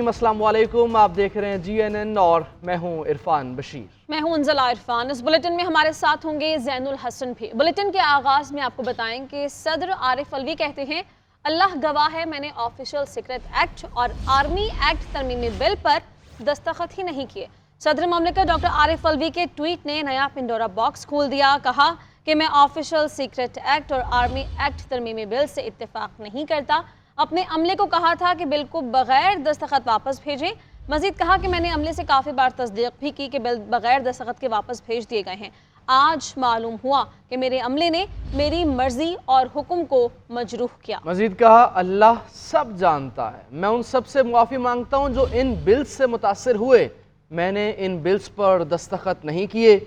नाज़रीन अस्सलाम वालेकुम, आप देख रहे हैं GNN और मैं हूं इरफान बशीर। मैं हूं अंजला इरफान। इस बुलेटिन में हमारे साथ होंगे ज़ैनुल हसन भी। बुलेटिन के आगाज़ में आपको बताएं कि सदर आरिफ अलवी कहते हैं, अल्लाह गवाह है मैंने ऑफिशियल सीक्रेट एक्ट और आर्मी एक्ट तरमीमी बिल पर दस्तखत ही नहीं किए। सदर ममलिकत डॉक्टर आरिफ अलवी के ट्वीट ने नया पिंडोरा बॉक्स खोल दिया। कहा कि मैं ऑफिशियल सीक्रेट एक्ट और आर्मी एक्ट तरमीमी बिल से इत्तेफाक नहीं करता। अपने अमले को कहा था कि बिल को बगैर दस्तखत वापस भेजें। मजीद कहा कि मैंने अमले से काफ़ी बार तस्दीक भी की कि बिल बगैर दस्तखत के वापस भेज दिए गए हैं। आज मालूम हुआ कि मेरे अमले ने मेरी मर्जी और हुक्म को मजरूह किया। मजीद कहा, अल्लाह सब जानता है, मैं उन सब से मुआफ़ी मांगता हूँ जो इन बिल्स से मुतासिर हुए। मैंने इन बिल्स पर दस्तखत नहीं किए।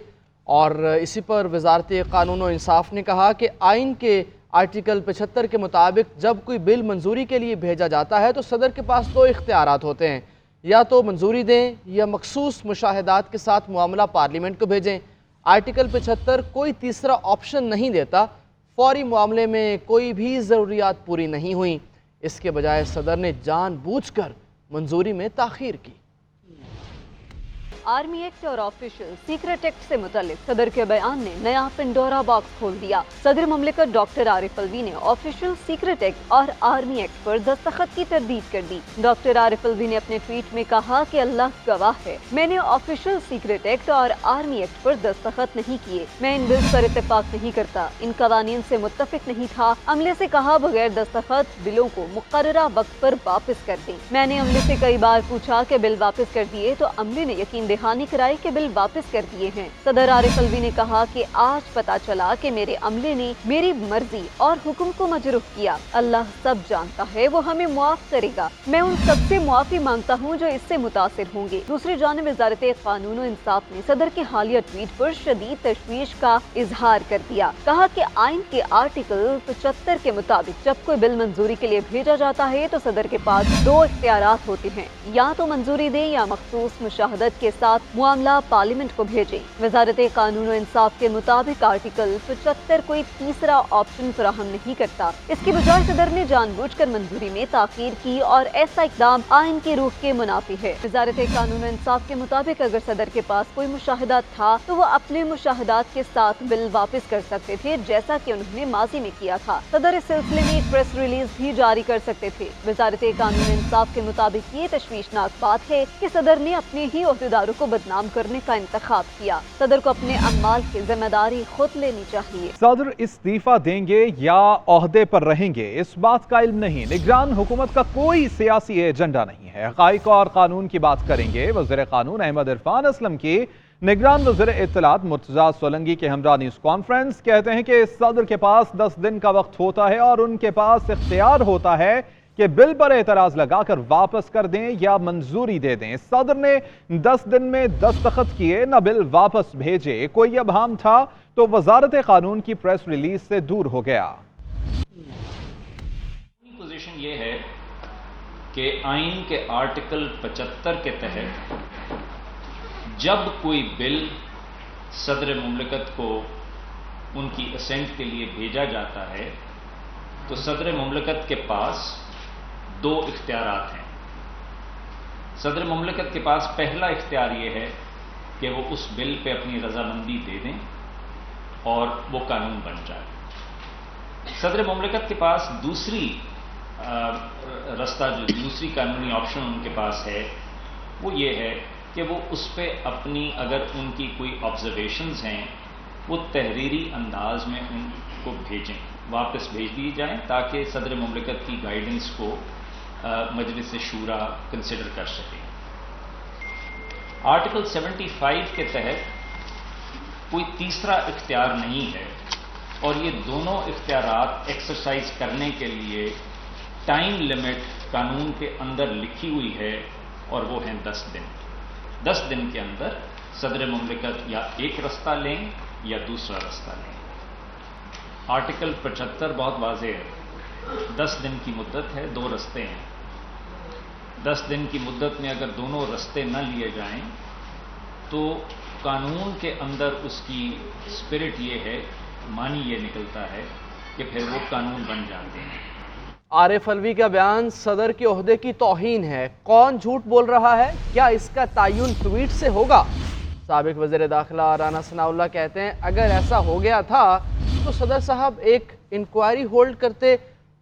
और इसी पर वजारत कानून और इंसाफ ने कहा कि आइन के आर्टिकल 75 के मुताबिक जब कोई बिल मंजूरी के लिए भेजा जाता है तो सदर के पास दो इख्तियारात होते हैं, या तो मंजूरी दें या मखसूस मुशाहिदात के साथ मामला पार्लियामेंट को भेजें। आर्टिकल 75 कोई तीसरा ऑप्शन नहीं देता। फौरी मामले में कोई भी ज़रूरियात पूरी नहीं हुई, इसके बजाय सदर ने जानबूझकर मंजूरी में ताख़ीर की। आर्मी एक्ट और ऑफिशियल सीक्रेट एक्ट से मुतल्लिक सदर के बयान ने नया पिंडोरा बॉक्स खोल दिया। सदर ममलिकत डॉक्टर आरिफ अलवी ने ऑफिशियल सीक्रेट एक्ट और आर्मी एक्ट पर दस्तखत की तरदीद कर दी। डॉक्टर आरिफ अलवी ने अपने ट्वीट में कहा कि अल्लाह गवाह है मैंने ऑफिशियल सीक्रेट एक्ट और आर्मी एक्ट पर दस्तखत नहीं किए। मैं इन बिल्स पर इत्तेफाक नहीं करता, इन कवानीन से मुत्तफिक नहीं था। अमले से कहा बगैर दस्तखत बिलों को मुकर्ररा वक्त पर वापस कर दें। मैंने अमले से कई बार पूछा कि बिल वापस कर दिए तो अमले ने यकीन दहानी कराई कि बिल वापस कर दिए हैं। सदर आरिफ अलवी ने कहा कि आज पता चला कि मेरे अमले ने मेरी मर्जी और हुक्म को मजरूह किया। अल्लाह सब जानता है, वो हमें मुआफ करेगा। मैं उन सबसे मुआफी मांगता हूँ जो इससे मुतासिर होंगे। दूसरी जानिब वजारत कानून और इंसाफ ने सदर के हालिया ट्वीट पर शदीद तशवीश का इजहार कर दिया। कहा कि आइन के आर्टिकल 75 के मुताबिक जब कोई बिल मंजूरी के लिए भेजा जाता है तो सदर के पास दो इख्तियारात होते हैं, या तो मंजूरी दें या मखसूस मुशाहदत के साथ मामला पार्लियामेंट को भेजें। वजारत कानून और इंसाफ के मुताबिक आर्टिकल 75 कोई तीसरा ऑप्शन फराहम नहीं करता। इसकी बजाय सदर ने जानबूझकर मंजूरी में ताखीर की और ऐसा इकदाम आइन की रूह के मुनाफी है। वजारत कानून और इंसाफ के मुताबिक अगर सदर के पास कोई मुशाहिदात था तो वो अपने मुशाहिदात के साथ बिल वापस कर सकते थे, जैसा कि उन्होंने माजी में किया था। सदर इस सिलसिले में एक प्रेस रिलीज भी जारी कर सकते थे। वजारत कानून और इंसाफ के मुताबिक ये तशवीशनाक बात है कि सदर ने अपने ही ओहदेदारों को बदनाम करने का इंतखाब किया। सदर को अपने अमाल की जिम्मेदारी खुद लेनी चाहिए। सदर इस्तीफा देंगे या ओहदे पर रहेंगे, इस बात का इल्म नहीं। निगरान हुकूमत का कोई सियासी एजेंडा नहीं है। हक़ाइक़ और कानून की बात करेंगे। वज़ीर कानून अहमद इरफान असलम की निगरान वज़ीर इत्तलात मुर्तज़ा सोलंकी के हमरा न्यूज़ कॉन्फ्रेंस कहते हैं कि सदर के पास 10 दिन का वक्त होता है और उनके पास इख्तियार होता है कि बिल पर एतराज लगाकर वापस कर दें या मंजूरी दे दें। सदर ने 10 दिन में दस्तखत किए, न बिल वापस भेजे। कोई अबहम था तो वजारत कानून की प्रेस रिलीज से दूर हो गया। पोजीशन ये है कि आइन के आर्टिकल 75 के तहत जब कोई बिल सदर मुमलिकत को उनकी असेंट के लिए भेजा जाता है तो सदर मुमलिकत के पास दो इख्तियारात हैं। सदर मुमलिकत के पास पहला इख्तियार ये है कि वो उस बिल पे अपनी रजामंदी दे दें और वो कानून बन जाए। सदर मुमलिकत के पास दूसरी रास्ता, जो दूसरी कानूनी ऑप्शन उनके पास है, वो ये है कि वो उस पर अपनी, अगर उनकी कोई ऑब्जर्वेशंस हैं, वो तहरीरी अंदाज में उनको भेजें, वापस भेज दी जाएं, ताकि सदर मुमलिकत की गाइडेंस को मजलिस शूरा कंसिडर कर सके। आर्टिकल 75 के तहत कोई तीसरा इख्तियार नहीं है और ये दोनों इख्तियारात एक्सरसाइज करने के लिए टाइम लिमिट कानून के अंदर लिखी हुई है और वो हैं 10 दिन। 10 दिन के अंदर सदर मुमलिकत या एक रास्ता लें या दूसरा रास्ता लें। आर्टिकल 75 बहुत वाज़ेह है, 10 दिन की मुद्दत है, दो रास्ते हैं। 10 दिन की मुद्दत में अगर दोनों रास्ते न लिए जाएं तो कानून के अंदर उसकी स्पिरिट ये है, मानी ये निकलता है कि फिर वो कानून बन जाते हैं। आरिफ अलवी का बयान सदर के ओहदे की तौहीन है। कौन झूठ बोल रहा है? क्या इसका तयन ट्वीट से होगा? साबिक वज़ीर दाखिला राना सनाउल्लाह कहते हैं अगर ऐसा हो गया था तो सदर साहब एक इंक्वायरी होल्ड करते।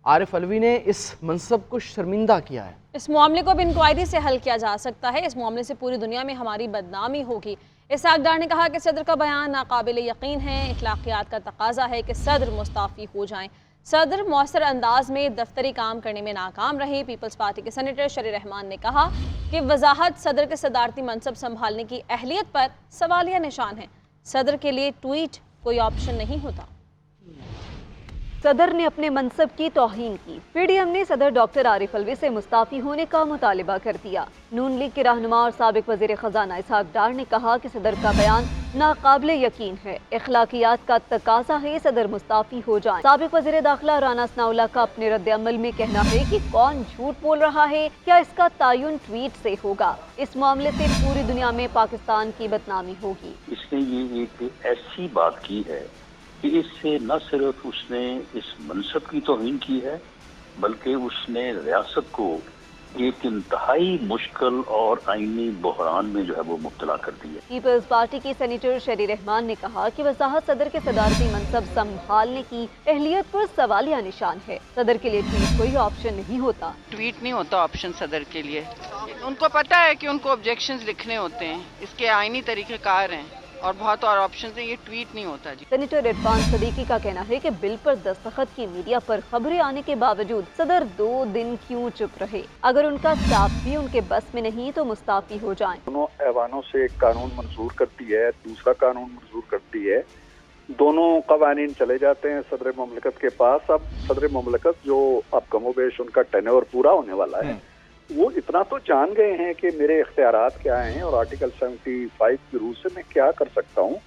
आरिफ अलवी ने इस मनसब को शर्मिंदा किया है। इस मामले को अब इंक्वायरी से हल किया जा सकता है। इस मामले से पूरी दुनिया में हमारी बदनामी होगी। इसहाक डार ने कहा कि सदर का बयान नाकाबिल यकीन है। इखलाकियात का तकाजा है कि सदर मुस्ताफ़ी हो जाएं। सदर मौसर अंदाज में दफ्तरी काम करने में नाकाम रहे। पीपल्स पार्टी के सेनेटर शरी रहमान ने कहा कि वजाहत सदर के सदारती मनसब संभालने की अहलियत पर सवालिया निशान है। सदर के लिए ट्वीट कोई ऑप्शन नहीं होता। सदर ने अपने मनसब की तौहीन की। पीडीएम ने सदर डॉक्टर आरिफ अलवी से मुस्ताफ़ी होने का मुतालिबा कर दिया। नून लीग के रहनुमा और साबिक वज़ीर ख़ज़ाना इसहाक डार ने कहा कि सदर का बयान नाकाबिल यकीन है। इखलाकियात का तकाजा है सदर मुस्ताफ़ी हो जाएं। साबिक वज़ीर दाखिला राना सनाउल्लाह का अपने रद्द अमल में कहना है कि कौन झूठ बोल रहा है, क्या इसका तयन ट्वीट से होगा? इस मामले से पूरी दुनिया में पाकिस्तान की बदनामी होगी। इसने ये एक ऐसी बात की है कि इससे न सिर्फ उसने इस मनसब की तौहीन की है बल्कि उसने रियासत को एक इंतहाई मुश्किल और आईनी बहरान में जो है वो मुब्तला कर दी है। पीपल्स पार्टी के सेनेटर शरी रहमान ने कहा कि वजाहत सदर के सदारती मनसब संभालने की अहलियत पर सवालिया निशान है। सदर के लिए ट्वीट कोई ऑप्शन नहीं होता। ट्वीट नहीं होता ऑप्शन सदर के लिए। उनको पता है कि उनको ऑब्जेक्शंस लिखने होते हैं, इसके आईनी तरीक़ेकार हैं और बहुत और ऑप्शंस हैं, ये ट्वीट नहीं होता जी। सेनेटर इरफान सदीकी का कहना है कि बिल पर दस्तखत की मीडिया पर खबरें आने के बावजूद सदर 2 दिन क्यों चुप रहे? अगर उनका स्टाफ भी उनके बस में नहीं तो मुस्ताफी हो जाएं। दोनों ऐवानों से एक कानून मंजूर करती है, दूसरा कानून मंजूर करती है, दोनों कवानीन चले जाते हैं सदर ममलकत के पास। अब सदर ममलकत जो अब कमोबेश उनका टेन्योर पूरा होने वाला है, वो इतना तो जान गए हैं कि मेरे इख्तियारात क्या हैं और आर्टिकल 75 की रूह से मैं क्या कर सकता हूँ,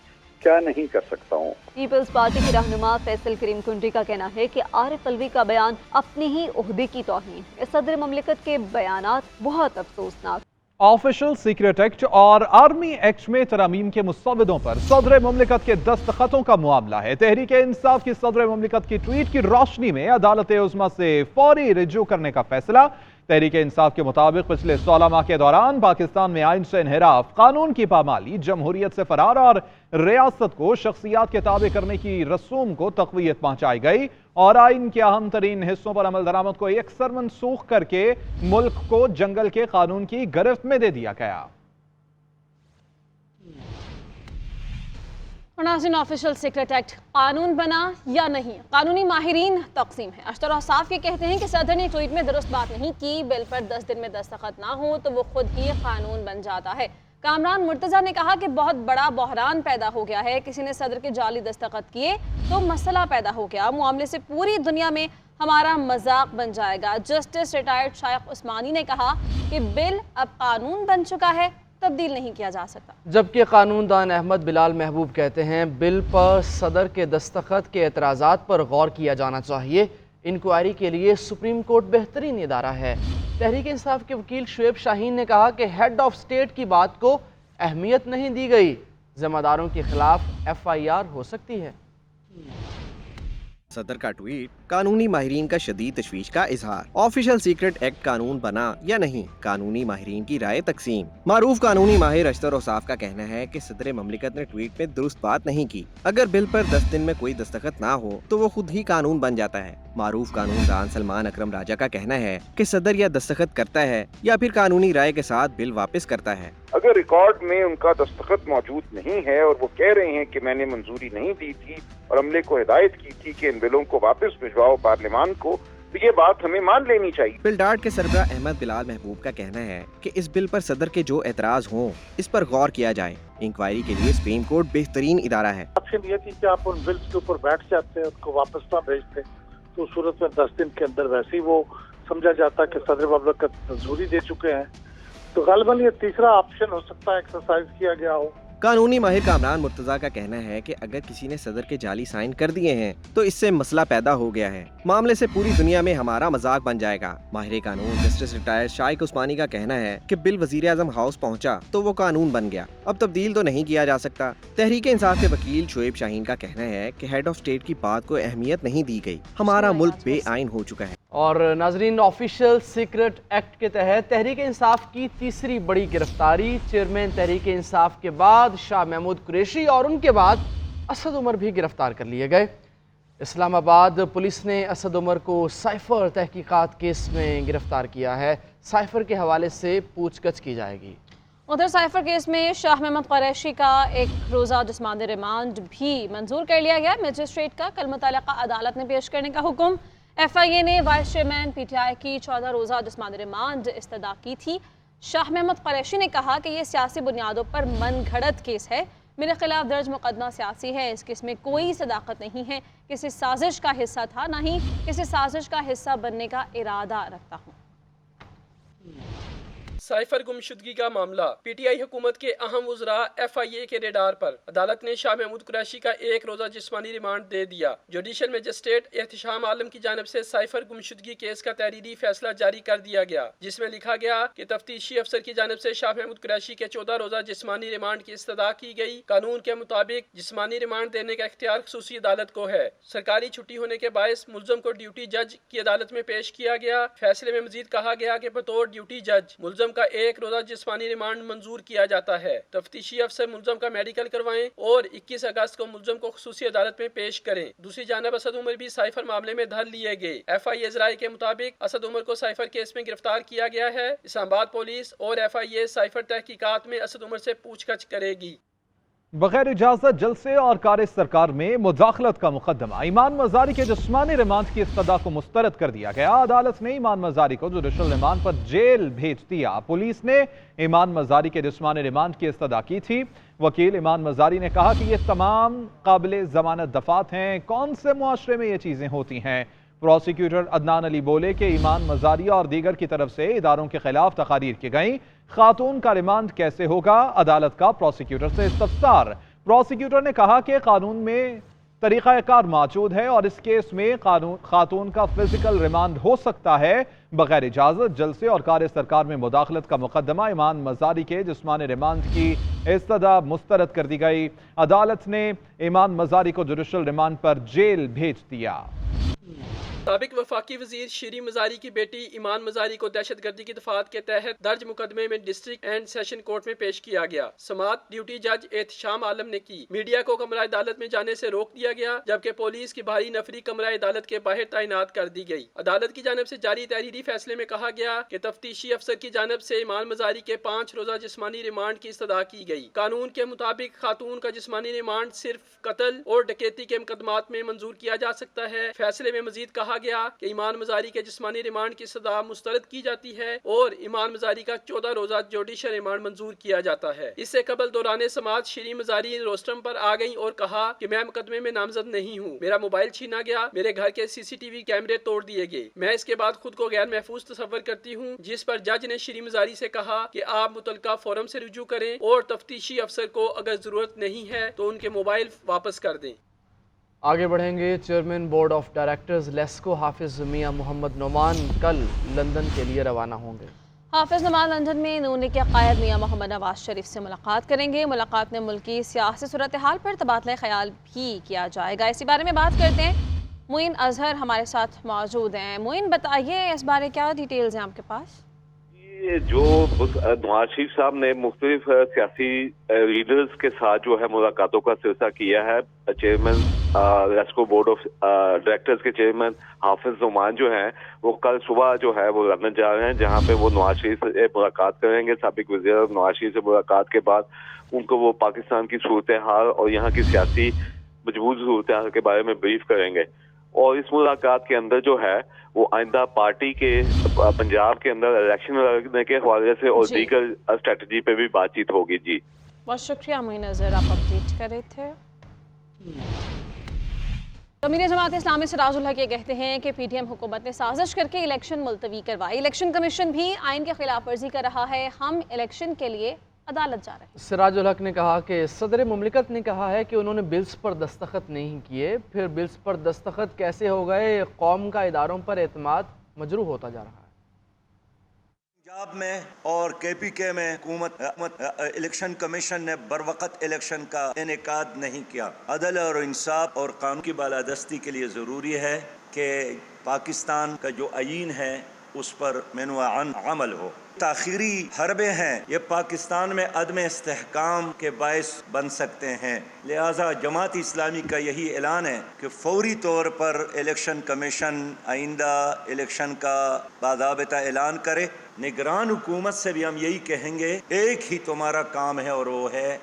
क्या नहीं कर सकता हूँ। पीपल्स पार्टी के रहनुमा फैसल करीम कुंडी का कहना है कि आरिफ अलवी का बयान अपने ही ओहदे की तौहीन है। सदर ममलिकत के बयानात बहुत अफसोसनाक। ऑफिशियल सीक्रेट एक्ट और आर्मी एक्ट में तरामीम के मुस्तविदों पर सदर ममलिकत के दस्तखतों का मामला है। तहरीक इंसाफ की सदर ममलिकत की ट्वीट की रोशनी में अदालत उज़्मा से फौरी रिजू करने का फैसला। तहरीक इंसाफ के मुताबिक पिछले 16 माह के दौरान पाकिस्तान में आइन से इन्हिराफ, कानून की पामाली, जमहूरियत से फरार और रियासत को शख्सियात के ताबे करने की रसूम को तक़वियत पहुंचाई गई और आइन के अहम तरीन हिस्सों पर अमल दरामद को यकसर मनसूख करके मुल्क को जंगल के कानून की गिरफ्त में दे दिया गया। नाज़रीन, ऑफिशियल सीक्रेट एक्ट कानून बना या नहीं, कानूनी माहिरीन तकसीम है। अशतर औसाफ ये कहते हैं कि सदर ने ट्वीट में दुरुस्त बात नहीं की। बिल पर 10 दिन में दस्तखत ना हो तो वो खुद ही कानून बन जाता है। कामरान मुर्तज़ा ने कहा कि बहुत बड़ा बहरान पैदा हो गया है, किसी ने सदर के जाली दस्तखत किए तो मसला पैदा हो गया। मामले से पूरी दुनिया में हमारा मजाक बन जाएगा। जस्टिस रिटायर्ड शाइख उस्मानी ने कहा कि बिल अब कानून बन चुका है, तब्दील नहीं किया जा सकता। जबकि कानूनदान अहमद बिलाल महबूब कहते हैं बिल पर सदर के दस्तखत के एतराज़ात पर गौर किया जाना चाहिए। इंक्वायरी के लिए सुप्रीम कोर्ट बेहतरीन इदारा है। तहरीक इंसाफ के वकील शुएब शाहीन ने कहा कि हेड ऑफ स्टेट की बात को अहमियत नहीं दी गई, जिम्मेदारों के खिलाफ FIR हो सकती है। सदर का ट्वीट कानूनी माहिरीन का शदीद तशवीश का इजहार। ऑफिशियल सीक्रेट एक्ट कानून बना या नहीं, कानूनी माहिरीन की राय तकसीम। मारूफ कानूनी माहिर अशतर औसाफ का कहना है कि सदर ममलिकत ने ट्वीट में दुरुस्त बात नहीं की। अगर बिल पर 10 दिन में कोई दस्तखत ना हो तो वो खुद ही कानून बन जाता है। मारूफ कानूनदान सलमान अकरम राजा का कहना है कि सदर या दस्तखत करता है या फिर कानूनी राय के साथ बिल वापस करता है। अगर रिकॉर्ड में उनका दस्तखत मौजूद नहीं है और वो कह रहे हैं कि मैंने मंजूरी नहीं दी थी और अमले को हिदायत की थी कि इन बिलों को वापस भिजवाओ पार्लियामान को, तो ये बात हमें मान लेनी चाहिए। बिल डार्ट के सरबरा अहमद बिलाल महबूब का कहना है कि इस बिल पर सदर के जो एतराज हों इस पर गौर किया जाए। इंक्वायरी के लिए सुप्रीम कोर्ट बेहतरीन इदारा है। ऑप्शन ये थी कि आप उन बिल्स के ऊपर बैठ जाते हैं, उनको वापस ना भेजते, तो सूरत में 10 दिन के अंदर वैसे ही वो समझा जाता कि सदर ममलिकत मंजूरी दे चुके हैं। तो गालिबन ये तीसरा ऑप्शन हो सकता है एक्सरसाइज किया गया हो। कानूनी माहिर कामरान मुर्तजा का कहना है कि अगर किसी ने सदर के जाली साइन कर दिए हैं तो इससे मसला पैदा हो गया है। मामले से पूरी दुनिया में हमारा मजाक बन जाएगा। माहिर कानून जस्टिस रिटायर्ड शाइख उस्मानी का कहना है कि बिल वजीर आजम हाउस पहुंचा तो वो कानून बन गया, अब तब्दील तो नहीं किया जा सकता। तहरीक इंसाफ के वकील शुएब शाहीन का कहना है कि हेड ऑफ स्टेट की बात को अहमियत नहीं दी गई, हमारा मुल्क बेआइन हो चुका है। اور ناظرین، آفیشل سیکرٹ ایکٹ کے تحت تحریک انصاف کی تیسری بڑی گرفتاری، چیئرمین تحریک انصاف کے بعد شاہ محمود قریشی اور ان کے بعد اسد عمر بھی گرفتار کر لیے گئے۔ اسلام آباد پولیس نے اسد عمر کو سائفر تحقیقات کیس میں گرفتار کیا ہے۔ سائفر کے حوالے سے پوچھ گچھ کی جائے گی۔ ادھر سائفر کیس میں شاہ محمود قریشی کا 1 روزہ جسمانی ریمانڈ بھی منظور کر لیا گیا۔ مجسٹریٹ کا کل متعلقہ عدالت میں پیش کرنے کا حکم۔ ایف آئی اے نے vice chairman P T I کی 14 روزہ جسمانی ریمانڈ استدعا کی تھی۔ شاہ محمود قریشی نے کہا کہ یہ سیاسی بنیادوں پر من گھڑت کیس ہے، میرے خلاف درج مقدمہ سیاسی ہے، اس کیس میں کوئی صداقت نہیں ہے، کسی سازش کا حصہ تھا، نہ ہی کسی سازش کا حصہ بننے کا ارادہ رکھتا ہوں۔ سائفر گمشدگی کا معاملہ، پی ٹی آئی حکومت کے اہم وزراء ایف آئی اے کے ریڈار پر، عدالت نے شاہ محمود قریشی کا 1 روزہ جسمانی ریمانڈ دے دیا۔ جوڈیشل مجسٹریٹ احتشام عالم کی جانب سے سائفر گمشدگی کیس کا تحریری فیصلہ جاری کر دیا گیا، جس میں لکھا گیا کہ تفتیشی افسر کی جانب سے شاہ محمود قریشی کے 14 روزہ جسمانی ریمانڈ کی استدعا کی گئی۔ قانون کے مطابق جسمانی ریمانڈ دینے کا اختیار خصوصی عدالت کو ہے۔ سرکاری چھٹی ہونے کے باعث ملزم کو ڈیوٹی جج کی عدالت میں پیش کیا گیا۔ فیصلے میں مزید کہا گیا کہ بطور ڈیوٹی جج ملزم کا 1 روزہ جسمانی ریمانڈ منظور کیا جاتا ہے۔ تفتیشی افسر ملزم کا میڈیکل کروائیں اور 21 اگست کو ملزم کو خصوصی عدالت میں پیش کریں۔ دوسری جانب اسد عمر بھی سائفر معاملے میں دھر لیے گئے۔ ایف آئی اے ذرائع کے مطابق اسد عمر کو سائفر کیس میں گرفتار کیا گیا ہے۔ اسلام آباد پولیس اور ایف آئی اے سائفر تحقیقات میں اسد عمر سے پوچھ گچھ کرے گی۔ بغیر اجازت جلسے اور کار سرکار میں مداخلت کا مقدمہ، ایمان مزاری کے جسمانی ریمانڈ کی استدعا کو مسترد کر دیا گیا۔ عدالت نے ایمان مزاری کو جوڈیشل ریمانڈ پر جیل بھیج دیا۔ پولیس نے ایمان مزاری کے جسمانی ریمانڈ کی استدعا کی تھی۔ وکیل ایمان مزاری نے کہا کہ یہ تمام قابل ضمانت دفعات ہیں، کون سے معاشرے میں یہ چیزیں ہوتی ہیں۔ پروسیکیوٹر عدنان علی بولے کہ ایمان مزاری اور دیگر کی طرف سے اداروں کے خلاف تقاریر کی گئیں، خاتون کا ریمانڈ کیسے ہوگا؟ عدالت کا پروسیکیوٹر سے استفسار۔ پروسیکیوٹر نے کہا کہ قانون میں طریقہ کار موجود ہے اور اس کیس میں خاتون کا فزیکل ریمانڈ ہو سکتا ہے۔ بغیر اجازت جلسے اور کار سرکار میں مداخلت کا مقدمہ ایمان مزاری کے جسمانی ریمانڈ کی استدعا مسترد کر دی گئی۔ عدالت نے ایمان مزاری کو جوڈیشل ریمانڈ پر جیل بھیج دیا۔ سابق وفاقی وزیر شیریں مزاری کی بیٹی ایمان مزاری کو دہشت گردی کی دفعات کے تحت درج مقدمے میں ڈسٹرکٹ اینڈ سیشن کورٹ میں پیش کیا گیا۔ سماعت ڈیوٹی جج احتشام عالم نے کی۔ میڈیا کو کمرہ عدالت میں جانے سے روک دیا گیا، جبکہ پولیس کی بھاری نفری کمرہ عدالت کے باہر تعینات کر دی گئی۔ عدالت کی جانب سے جاری تحریری فیصلے میں کہا گیا کہ تفتیشی افسر کی جانب سے ایمان مزاری کے 5 روزہ جسمانی ریمانڈ کی استدعا کی گئی۔ قانون کے مطابق خاتون کا جسمانی ریمانڈ صرف قتل اور ڈکیتی کے مقدمات میں منظور کیا جا سکتا ہے۔ فیصلے میں مزید کہا گیا کہ ایمان مزاری کے جسمانی ریمانڈ کی استدعا مسترد کی جاتی ہے اور ایمان مزاری کا 14 روزہ جوڈیشل ریمانڈ منظور کیا جاتا ہے۔ اس سے قبل دوران سماعت شیریں مزاری روسٹرم پر آ گئیں اور کہا کہ میں مقدمے میں نامزد نہیں ہوں، میرا موبائل چھینا گیا، میرے گھر کے سی سی ٹی وی کیمرے توڑ دیے گئے، میں اس کے بعد خود کو غیر محفوظ تصور کرتی ہوں، جس پر جج نے شیریں مزاری سے کہا کہ آپ متعلقہ فورم سے رجوع کریں اور تفتیشی افسر کو اگر ضرورت نہیں ہے تو ان کے موبائل واپس کر دیں۔ آگے بڑھیں گے۔ Chairman board of directors LESCO حافظ میاں محمد نعمان کل لندن کے لیے روانہ ہوں گے۔ حافظ نعمان لندن میں نون کے قائد میاں محمد نواز شریف سے ملاقات کریں گے۔ ملاقات میں ملکی سیاسی صورتحال پر تبادلہ خیال بھی کیا جائے گا۔ اسی بارے میں بات کرتے ہیں، معین اظہر ہمارے ساتھ موجود ہیں۔ معین، بتائیے اس بارے کیا ڈیٹیلز ہیں آپ کے پاس؟ جو نواز شریف صاحب نے مختلف سیاسی لیڈرز کے ساتھ جو ہے ملاقاتوں کا سلسلہ کیا ہے، chairman LESCO board of directors کے چیئرمین حافظ نعمان جو ہیں وہ کل صبح جو ہے وہ لندن جا رہے ہیں، جہاں پہ وہ نواز شریف سے ملاقات کریں گے۔ سابق وزیر نواز شریف سے ملاقات کے بعد ان کو وہ پاکستان کی صورتحال اور یہاں کی سیاسی مجموعی صورتحال کے بارے میں بریف کریں گے، اور اس ملاقات کے اندر جو ہے وہ آئندہ پارٹی کے پنجاب کے اندر الیکشن لڑنے کے حوالے سے اور دیگر اسٹریٹجی پہ بھی بات چیت ہوگی۔ جی بہت شکریہ معین اظہر، آپ اپڈیٹ کر رہے تھے۔ امیر جماعت اسلامی سراج الحق یہ کہتے ہیں کہ پی ڈی ایم حکومت نے سازش کر کے الیکشن ملتوی کروائی، الیکشن کمیشن بھی آئین کی خلاف ورزی کر رہا ہے، ہم الیکشن کے لیے عدالت جا رہے ہیں۔ سراج الحق نے کہا کہ صدر مملکت نے کہا ہے کہ انہوں نے بلز پر دستخط نہیں کیے، پھر بلز پر دستخط کیسے ہو گئے؟ قوم کا اداروں پر اعتماد مجروح ہوتا جا رہا ہے۔ پنجاب میں اور کے پی کے میں حکومت الیکشن کمیشن نے بروقت الیکشن کا انعقاد نہیں کیا۔ عدل اور انصاف اور قانون کی بالادستی کے لیے ضروری ہے کہ पाकिस्तान का जो आईन है उस पर मेनुआन अमल हो। ताखीरी हरबे हैं ये पाकिस्तान में अदम इस्तेहकाम के बायस बन सकते हैं। लिहाजा जमात इस्लामी का यही ऐलान है कि फौरी तौर पर इलेक्शन कमीशन आइंदा इलेक्शन का बाज़ाबिता ऐलान करे। निगरान हुकूमत से भी हम यही कहेंगे, एक ही तुम्हारा काम है और वो है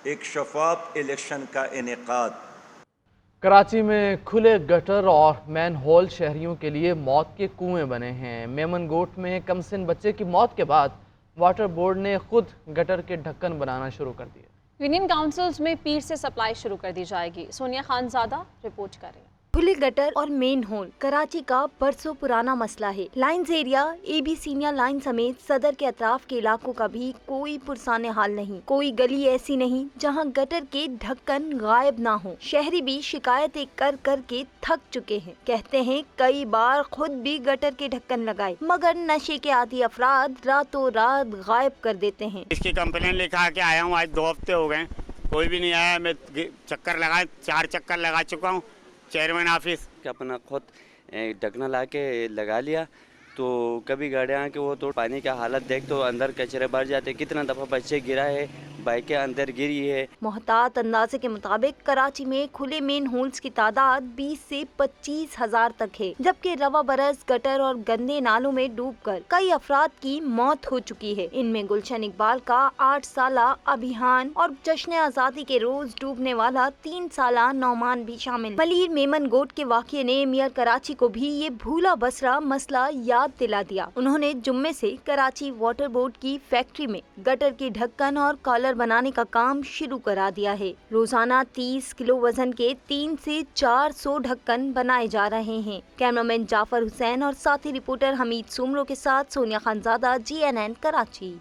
एक शफाफ इलेक्शन का इनेकाद। कराची में खुले गटर और मैन होल शहरियों के लिए मौत के कुएं बने हैं। मेमन गोट में कमसिन बच्चे की मौत के बाद वाटर बोर्ड ने खुद गटर के ढक्कन बनाना शुरू कर दिए। यूनियन काउंसिल्स में पीर से सप्लाई शुरू कर दी जाएगी। सोनिया खानजादा रिपोर्ट कर रही है। खुले गटर और मेन होल कराची का बरसों पुराना मसला है। Lines area, AB senior line समेत सदर के अतराफ के इलाकों का भी कोई पुरसाने हाल नहीं। कोई गली ऐसी नहीं जहां गटर के ढक्कन गायब ना हो। शहरी भी शिकायतें कर कर के थक चुके हैं। कहते हैं कई बार खुद भी गटर के ढक्कन लगाए, मगर नशे के आदी अफराद रातों रात गायब कर देते हैं। इसकी कंप्लेन लिखा के आया हूँ, आज 2 हफ्ते हो गए, कोई भी नहीं आया। मैं चक्कर लगाए, 4 चक्कर लगा चुका हूँ चेयरमैन ऑफिस। अपना खुद ढकना ला के लगा लिया तो कभी गाड़ियाँ के वो तो पानी का हालत देख तो अंदर कचरे भर जाते। कितना दफ़ा बच्चे गिरा है, बाइकें अंदर गिरी है। मोहतात अंदाजे के मुताबिक कराची में खुले मेन होल्स की तादाद 20 से 25 हजार तक है, जबकि रवा बरस गटर और गंदे नालों में डूबकर कई अफराद की मौत हो चुकी है। इनमें गुलशन इकबाल का 8 साला अभियान और जश्न आज़ादी के रोज डूबने वाला 3 साला नौमान भी शामिल। मलीर मेमन गोट के वाक़ये ने मेयर कराची को भी ये भूला बसरा मसला याद दिला दिया। उन्होंने जुम्मे से कराची वाटर बोर्ड की फैक्ट्री में गटर के ढक्कन और कॉलर बनाने का काम शुरू करा दिया है। रोजाना 30 किलो वजन के 300 से 400 ढक्कन बनाए जा रहे हैं। कैमरामैन जाफर हुसैन और साथी रिपोर्टर हमीद सुमरो के साथ सोनिया खानजादा, GNN कराची।